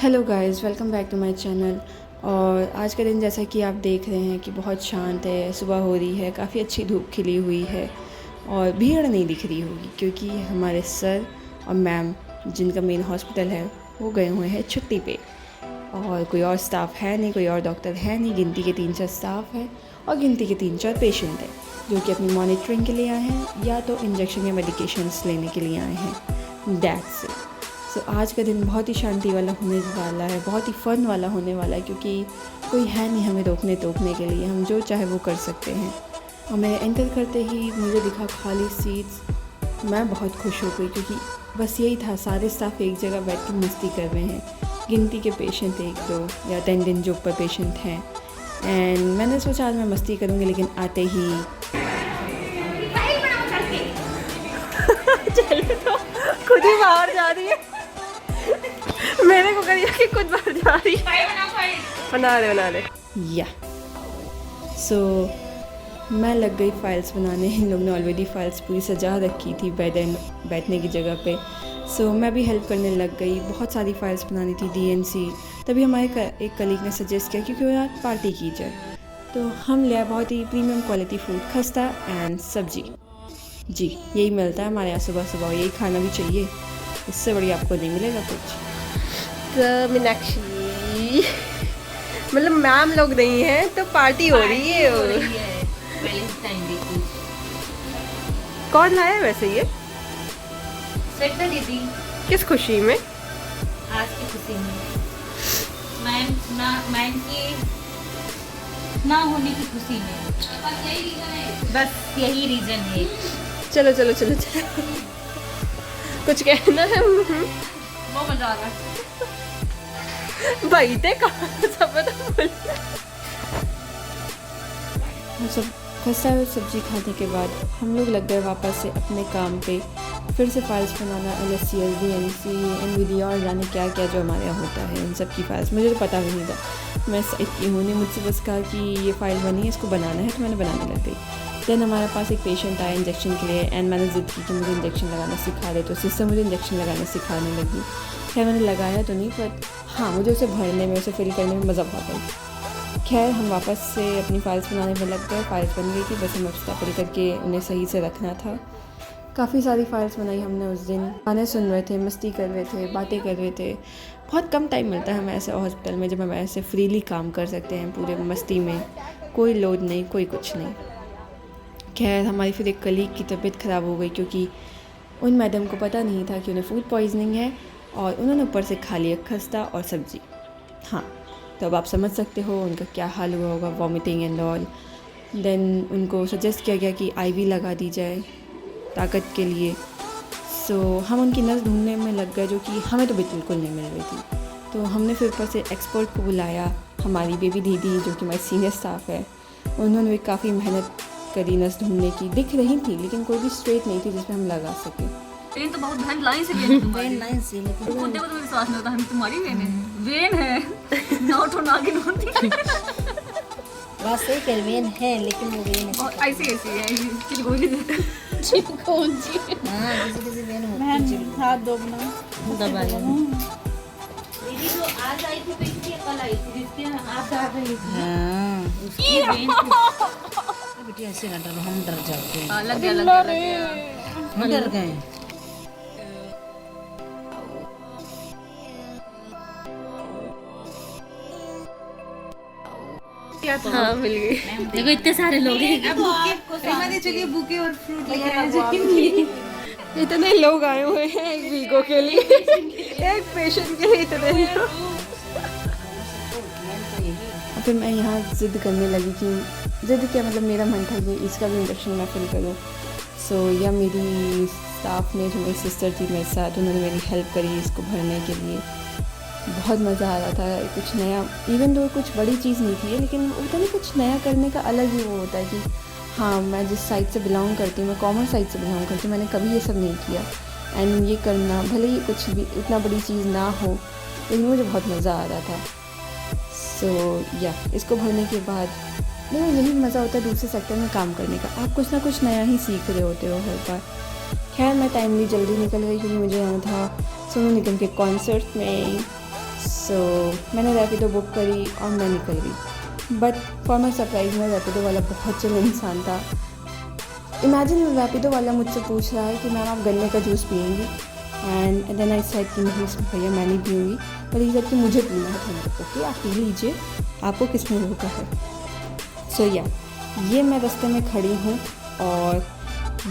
Hello guys, welcome back to my channel. और आज का दिन जैसा कि आप देख रहे हैं कि बहुत शांत है। सुबह हो रही है, काफ़ी अच्छी धूप खिली हुई है और भीड़ नहीं दिख रही होगी क्योंकि हमारे सर और मैम जिनका मेन हॉस्पिटल है वो गए हुए हैं छुट्टी पे। और कोई और स्टाफ है नहीं, कोई और डॉक्टर है नहीं। गिनती के 3-4 स्टाफ हैं और गिनती के 3-4 पेशेंट हैं जो कि अपनी मॉनिटरिंग के लिए आए हैं या तो इंजेक्शन या मेडिकेशंस लेने के लिए आए हैं। That's it. सो आज का दिन बहुत ही शांति वाला होने वाला है, बहुत ही फ़न वाला होने वाला है क्योंकि कोई है नहीं हमें रोकने टोकने के लिए। हम जो चाहे वो कर सकते हैं। और मैं एंटर करते ही मुझे दिखा खाली सीट्स। मैं बहुत खुश हो गई क्योंकि बस यही था, सारे स्टाफ एक जगह बैठ के मस्ती कर रहे हैं। गिनती के पेशेंट 1-2 या अटेंडेंट जो ऊपर पेशेंट हैं। एंड मैंने सोचा आज मैं मस्ती करूँगी, लेकिन आते ही चलो तो खुद ही बाहर जा रही है। मैंने को करिए कि खुद बाहर जा रही है। बना दे या सो मैं लग गई फाइल्स बनाने। इन लोग ने ऑलरेडी फाइल्स पूरी सजा रखी थी बैठने की जगह पे। सो मैं भी हेल्प करने लग गई। बहुत सारी फाइल्स बनानी थी DNC। तभी हमारे एक कलीग ने सजेस्ट किया क्योंकि वो पार्टी की जाए, तो हम लिया बहुत ही प्रीमियम क्वालिटी फूड, खस्ता एंड सब्जी। जी यही मिलता है हमारे यहाँ सुबह सुबह, यही खाना भी चाहिए, इससे बढ़िया आपको नहीं मिलेगा कुछ। मीनाक्षी मतलब मैम लोग नहीं हैं तो पार्टी हो रही है। कौन लाया वैसे ये श्वेता दीदी? किस खुशी में? आज की खुशी में मैम की ना होने की खुशी में। बस यही रीजन है। चलो कुछ कहना है? वो मजा आ रहा भाई थे कहाँ सब सब खस्ता और सब्जी खाने के बाद हम लोग लग गए वापस से अपने काम पे। फिर से फाइल्स बनाना, LSCS, DNC, NVD और जाने क्या क्या जो हमारे यहाँ होता है, इन सब की फाइल्स मुझे तो पता भी नहीं था। मैं साइड की हूँ ने मुझसे बस कहा कि ये फ़ाइल बनी है, इसको बनाना है, तो मैंने बनाने लग गई। देन हमारे पास एक पेशेंट आया इंजेक्शन के लिए एंड मैंने ज़िद की कि मुझे इंजेक्शन लगाना सिखा दे, तो सिस्टर मुझे इंजेक्शन लगाना सिखाने लगी। खैर मैंने लगाया तो नहीं, पर हाँ मुझे उसे भरने में, उसे फिल करने में मज़ा बहुत आई। खैर हम वापस से अपनी फाइल्स बनाने में लग गए। फाइल्स बन गई थी, बस हमें स्टेपल करके उन्हें सही से रखना था। काफ़ी सारी फाइल्स बनाई हमने उस दिन। गाने सुन रहे थे, मस्ती कर रहे थे, बातें कर रहे थे। बहुत कम टाइम मिलता है हमें ऐसे हॉस्पिटल में जब हम ऐसे फ्रीली काम कर सकते हैं, पूरे मस्ती में, कोई लोड नहीं, कोई कुछ नहीं। खैर हमारी फिर एक कलीग की तबीयत ख़राब हो गई क्योंकि उन मैडम को पता नहीं था कि उन्हें फूड पॉइजनिंग है और उन्होंने ऊपर से खा लिया खस्ता और सब्ज़ी। हाँ तो अब आप समझ सकते हो उनका क्या हाल हुआ होगा, वॉमिटिंग एंड ऑल। देन उनको सजेस्ट किया गया कि IV लगा दी जाए ताकत के लिए। सो हम उनकी नस ढूंढने में लग गए जो कि हमें तो बिल्कुल नहीं मिल रही थी। तो हमने फिर ऊपर से एक्सपर्ट को बुलाया, हमारी बेबी दीदी जो कि हमारी सीनियर स्टाफ है। उन्होंने भी काफ़ी मेहनत करी नस ढूंढने की। दिख रही थी लेकिन कोई भी स्ट्रेट नहीं थी जिसमें हम लगा सकें। वेन तो बहुत बहन लाइन से वेन लाइन से, लेकिन खुद देखो तो विश्वास नहीं होता हम तुम्हारी वेन है। वेन है नॉट ऑन आगे होती बात सही कर, वेन है लेकिन वो वेन है और ऐसी है चिलगोजी चिपकोंजी। हां किसी वेन होती है। हाथ दबना दबा लो। दीदी जो आज आई थी पेट की, कल आई थी, जिसके आज आ गई थी। हां उसकी वेन बेटी ऐसे ना डरो, हम डर जाते हैं। लग गया हम डर गए। हाँ मिल गई। देखो इतने सारे लोग हैं। चलिए बुके और फ्रूट लेके इतने लोग आए हुए हैं एक वीगो के लिए, एक पेशेंट के लिए इतने लोग। फिर मैं यहाँ ज़िद करने लगी कि ज़िद क्या मतलब, मेरा मन था कि इसका भी इंजेक्शन मैं फिल करूँ। सो या मेरी स्टाफ ने जो मेरी सिस्टर थी मेरे साथ, उन्होंने मेरी हेल्प करी इसको भरने के लिए। बहुत मज़ा आ रहा था, कुछ नया। इवन तो कुछ बड़ी चीज़ नहीं थी लेकिन होता नहीं, कुछ नया करने का अलग ही वो होता है कि हाँ मैं जिस साइड से बिलोंग करती हूँ, मैं कॉमर्स साइड से बिलोंग करती हूँ, मैंने कभी ये सब नहीं किया। एंड ये करना भले ही कुछ भी इतना बड़ी चीज़ ना हो, लेकिन मुझे बहुत मज़ा आ रहा था। सो या इसको भरने के बाद देखो यही मज़ा होता है दूसरे सेक्टर में काम करने का, आप कुछ ना कुछ नया ही सीख रहे होते हो हर बार। खैर मैं टाइमली जल्दी निकल गई क्योंकि मुझे आना था सोनू निगम के कॉन्सर्ट में। सो मैंने रैपिडो बुक करी और मैं निकल गई। बट फॉर माई सरप्राइज में रैपिडो वाला बहुत चिल इंसान था। इमेजिन रैपिडो वाला मुझसे पूछ रहा है कि मैम आप गन्ने का जूस पिएंगी, एंड देन आई सेड कि नहीं भैया मैं नहीं पीऊँगी, पर ये सेड कि मुझे पीना है। तो ओके आप पी लीजिए, आपको किस में रोका है। सो या ये मैं रास्ते में खड़ी हूँ और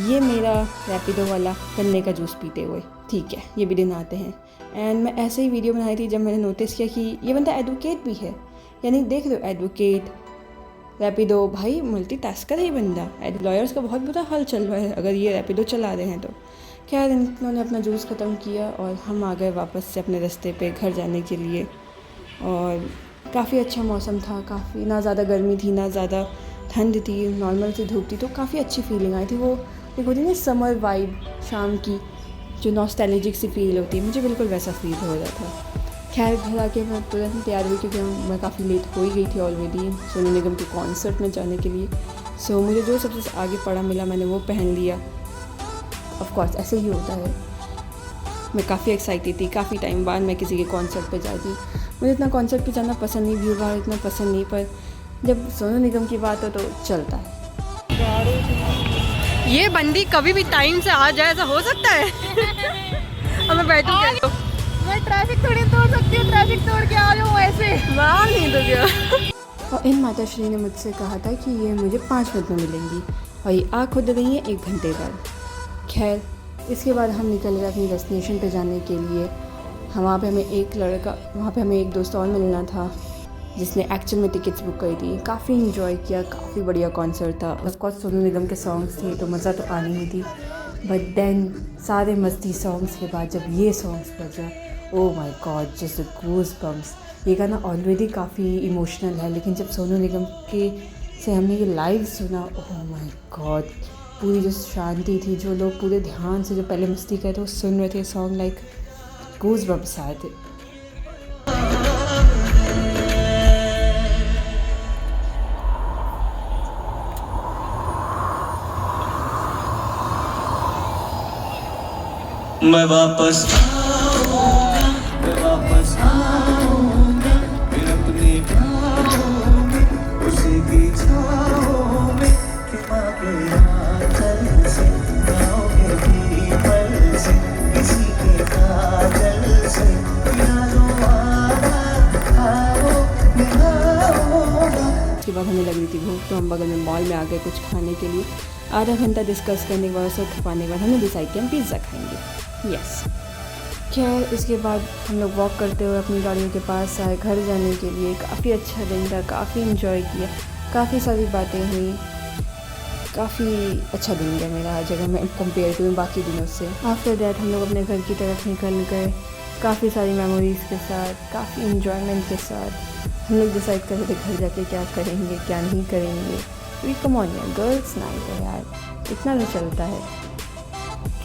ये मेरा रैपिडो वाला गन्ने का जूस पीते हुए, ठीक है ये भी दिन आते हैं। एंड मैं ऐसे ही वीडियो बनाई थी जब मैंने नोटिस किया कि ये बंदा एडवोकेट भी है, यानी देख लो एडवोकेट, रैपिडो, भाई मल्टीटास्कर है ये बंदा। लॉयर्स का बहुत बुरा हाल चल रहा है अगर ये रैपिडो चला रहे हैं तो। खैर इन्होंने अपना जूस ख़त्म किया और हम आ गए वापस से अपने रास्ते पे घर जाने के लिए। और काफ़ी अच्छा मौसम था, काफ़ी ना ज़्यादा गर्मी थी ना ज़्यादा ठंड थी, नॉर्मल सी धूप थी, तो काफ़ी अच्छी फीलिंग आई थी। वो एक होती ना समर वाइब शाम की, जो नॉस्टैल्जिक सी फील होती है, मुझे बिल्कुल वैसा फील हो रहा था। खैर घर आके मैं तुरंत तैयार हुई क्योंकि मैं काफ़ी लेट हो ही गई थी ऑलरेडी सोनू निगम के कॉन्सर्ट में जाने के लिए। सो मुझे जो सबसे आगे पड़ा मिला मैंने वो पहन लिया। ऑफ कोर्स ऐसे ही होता है। मैं काफ़ी एक्साइटेड थी, काफ़ी टाइम बाद मैं किसी के कॉन्सर्ट पे जाती। मुझे इतना कॉन्सर्ट पे जाना पसंद नहीं, भीड़ भाड़ इतना पसंद नहीं, पर जब सोनू निगम की बात हो तो चलता है। ये बंदी कभी भी टाइम से आ जाए, ऐसा हो सकता है? अब मैं बैठूं क्या? मैं ट्रैफिक थोड़ी तोड़ सकती हूँ, ट्रैफिक तोड़ के आ जाऊँ ऐसे वाह नहीं तो क्या। और इन माता श्री ने मुझसे कहा था कि ये मुझे 5 मिनट में मिलेंगी और ये आ खुद रही है 1 घंटे बाद। खैर इसके बाद हम निकल गए अपनी डेस्टिनेशन पे जाने के लिए। वहाँ पे हमें एक दोस्त और मिलना था जिसने एक्चुअल में टिकट्स बुक करी थी। काफ़ी इन्जॉय किया, काफ़ी बढ़िया कॉन्सर्ट था। ऑफकोर्स सोनू निगम के सॉन्ग्स थे तो मज़ा तो आनी ही थी, बट देन सारे मस्ती सॉन्ग्स के बाद जब ये सॉन्ग्स बजा, oh my god just goose bumps. ये गाना ऑलरेडी काफ़ी इमोशनल है, लेकिन जब सोनू निगम के से हमने ये लाइव सुना, ओह माय गॉड, पूरी जो शांति थी, जो लोग पूरे ध्यान से जो पहले मस्ती करते वो सुन रहे थे सॉन्ग, लाइक गूज़ बम्स आए थे। मैं वापस आऊंगा, मैं वापस आऊंगा, फिर अपनी बाहों में, उसी की छाओं में, कि माँ के आंचल से, गाँव के पीपल से, किसी के काजल से, यादों आओ, निभाऊंगा। उसके बाद हमें लग रही थी भूख, तो हम बगल में मॉल में आ गए कुछ खाने के लिए। आधा घंटा डिस्कस करने के बाद, सब खपाने के बाद हमने डिसाइड किया हम पिज़्ज़ा खाएंगे। यस खैर इसके बाद हम लोग वॉक करते हुए अपनी गाड़ियों के पास आए घर जाने के लिए। काफ़ी अच्छा दिन था, काफ़ी इन्जॉय किया, काफ़ी सारी बातें हुई, काफ़ी अच्छा दिन गया मेरा आज अगर मैं कंपेयर करूँ बाकी दिनों से। आफ्टर दैट हम लोग अपने घर की तरफ निकल गए, काफ़ी सारी मेमोरीज़ के साथ, काफ़ी इन्जॉयमेंट के साथ। हम लोग डिसाइड कर रहे थे घर जाके क्या करेंगे क्या नहीं करेंगे। वी कम ऑन यार, गर्ल्स नाइट है यार, इतना तो चलता है।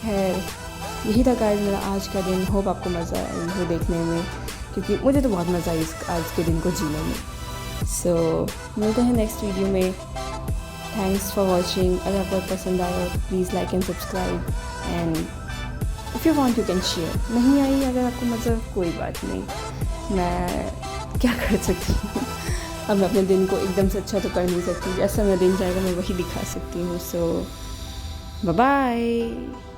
खैर यही था गाइस मेरा आज का दिन। होप आपको मज़ा आई हो देखने में, क्योंकि मुझे तो बहुत मज़ा आई इस आज के दिन को जीने में। सो मिलते हैं नेक्स्ट वीडियो में। Thanks for watching. अगर आपको पसंद आया please like and subscribe, and if you want you can share. नहीं आई अगर आपको मज़ा, कोई बात नहीं, मैं क्या कर सकती हूँ। अब मैं अपने दिन को एकदम से अच्छा तो कर नहीं सकती, जैसा मेरा दिन जाएगा मैं वही दिखा सकती हूँ। सो बाय बाय।